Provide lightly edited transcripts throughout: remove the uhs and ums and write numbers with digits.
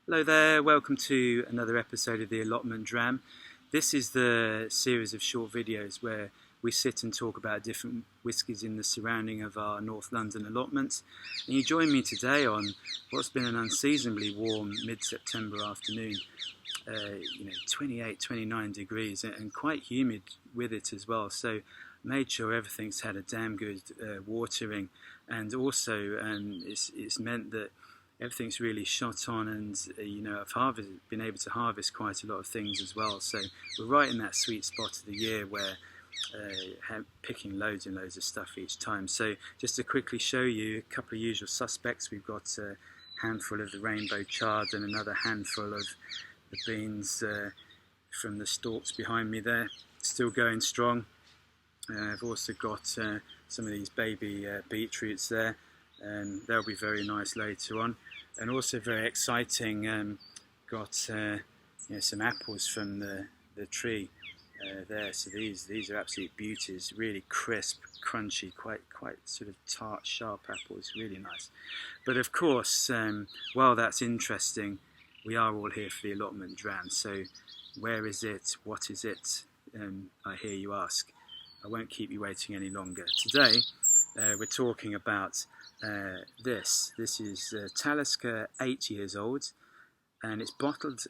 Hello there, welcome to another episode of the Allotment Dram. This is the series of short videos where we sit and talk about different whiskies in the surrounding of our North London allotments. And you join me today on what's been an unseasonably warm mid-September afternoon, 28, 29 degrees and quite humid with it as well. So made sure everything's had a damn good watering, and also it's meant that everything's really shot on, and I've been able to harvest quite a lot of things as well. So we're right in that sweet spot of the year where picking loads and loads of stuff each time. So just to quickly show you a couple of usual suspects, we've got a handful of the rainbow chard and another handful of the beans from the stalks behind me there, still going strong. I've also got some of these baby beetroots there, and they'll be very nice later on. And also very exciting, got some apples from the tree there. So these are absolute beauties, really crisp, crunchy, quite sort of tart, sharp apples, really nice. But of course, while that's interesting, we are all here for the allotment dram. So where is it? What is it? I hear you ask. I won't keep you waiting any longer. Today we're talking about this. This is Talisker, 8 years old, and it's bottled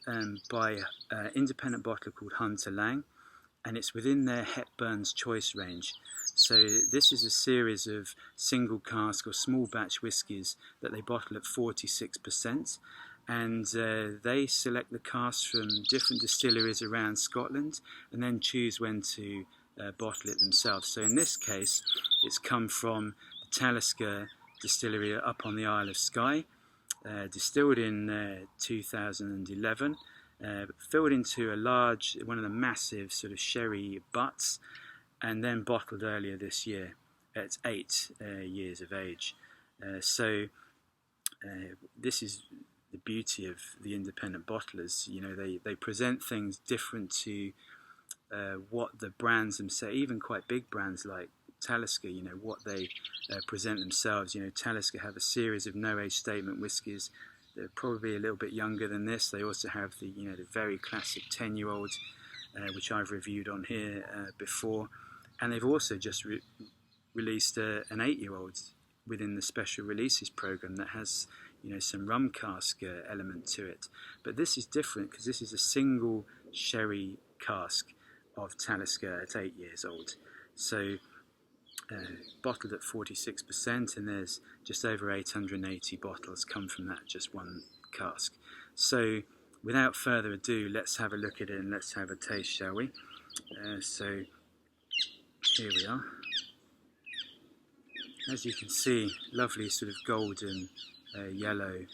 by an independent bottler called Laing, and it's within their Hepburn's Choice range. So this is a series of single cask or small batch whiskies that they bottle at 46%, and they select the casks from different distilleries around Scotland and then choose when to bottle it themselves. So in this case, it's come from the Talisker distillery up on the Isle of Skye, distilled in 2011, filled into one of the massive sort of sherry butts, and then bottled earlier this year at 8 years of age. This is the beauty of the independent bottlers. They present things different to what the brands themselves, even quite big brands like Talisker, what they present themselves. Talisker have a series of no-age statement whiskies. They're probably a little bit younger than this. They also have the very classic 10-year-old, which I've reviewed on here before, and they've also just released an 8-year-old within the special releases program that has some rum cask element to it. But this is different because this is a single sherry cask of Talisker at 8 years old. So bottled at 46%, and there's just over 880 bottles come from that just one cask. So without further ado, let's have a look at it and let's have a taste, shall we? So here we are. As you can see, lovely sort of golden yellow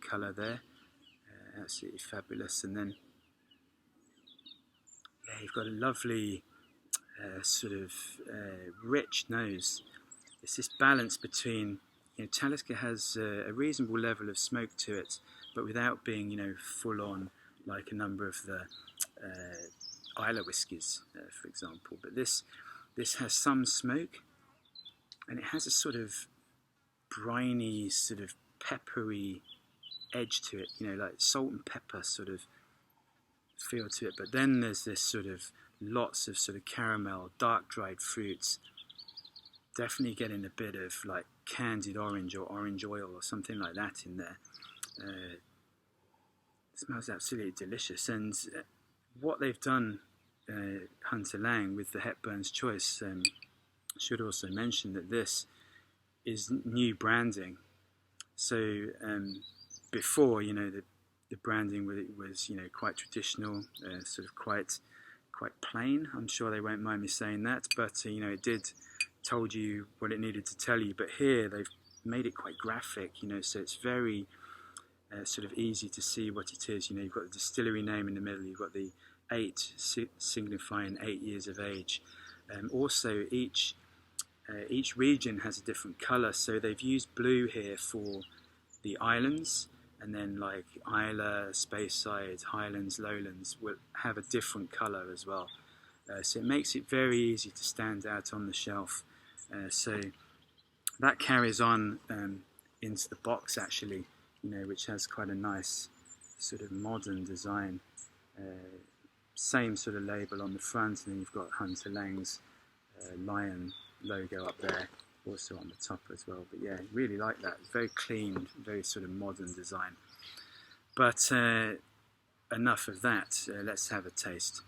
colour there, absolutely fabulous. And then you've got a lovely sort of rich nose. It's this balance between, Talisker has a reasonable level of smoke to it, but without being, full on like a number of the Islay whiskies, for example. But this has some smoke, and it has a sort of briny, sort of peppery edge to it, like salt and pepper sort of feel to it. But then there's this sort of lots of sort of caramel, dark dried fruits, definitely getting a bit of like candied orange or orange oil or something like that in there. It smells absolutely delicious. And what they've done, Laing, with the Hepburn's Choice, should also mention that this is new branding. So before, the branding was quite traditional, sort of quite plain. I'm sure they won't mind me saying that, but it told you what it needed to tell you. But here they've made it quite graphic, so it's very sort of easy to see what it is. You've got the distillery name in the middle, you've got the 8 signifying 8 years of age. Also each region has a different colour, so they've used blue here for the islands, and then like Islay, Speyside, Highlands, Lowlands will have a different colour as well. So it makes it very easy to stand out on the shelf. So that carries on into the box actually, which has quite a nice sort of modern design. Same sort of label on the front, and then you've got Hunter Lang's lion logo up there, also on the top as well. But yeah, really like that. It's very clean, very sort of modern design. But enough of that. Let's have a taste.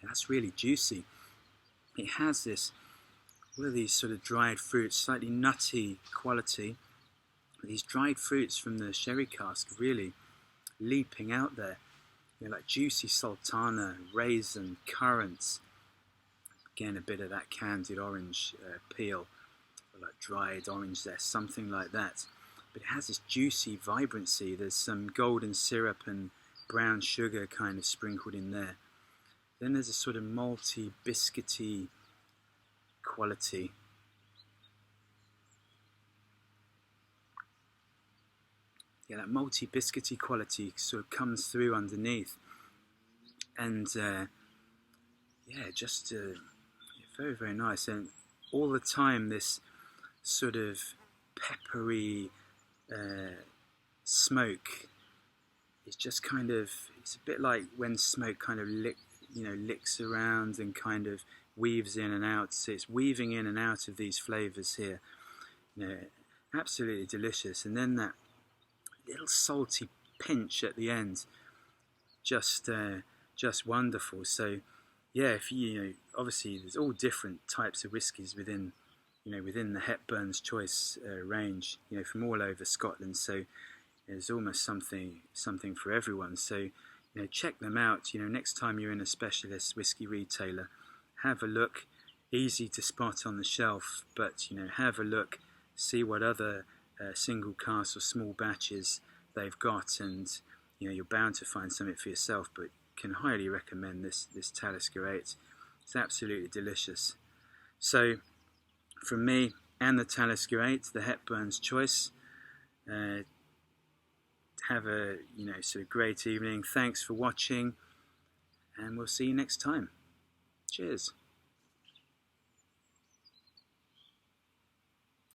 That's really juicy. It has this, all of these sort of dried fruits, slightly nutty quality. These dried fruits from the sherry cask really leaping out there. You know, like juicy sultana, raisin, currants. Again, a bit of that candied orange peel, or like dried orange zest, something like that. But it has this juicy vibrancy. There's some golden syrup and brown sugar kind of sprinkled in there. Then there's a sort of malty, biscuity quality. Yeah, that malty, biscuity quality sort of comes through underneath. And yeah, just very, very nice. And all the time this sort of peppery smoke is just kind of, it's a bit like when smoke kind of licks around and kind of weaves in and out. So it's weaving in and out of these flavours here. You know, absolutely delicious. And then that little salty pinch at the end, just wonderful. So yeah, if you obviously there's all different types of whiskies within the Hepburn's Choice range, from all over Scotland. So there's almost something for everyone. So check them out. Next time you're in a specialist whiskey retailer, have a look. Easy to spot on the shelf, but have a look, see what other single casks or small batches they've got, and you're bound to find something for yourself. But can highly recommend this Talisker 8. It's absolutely delicious. So from me and the Talisker 8, the Hepburn's Choice, have a sort of great evening. Thanks for watching, and we'll see you next time. Cheers.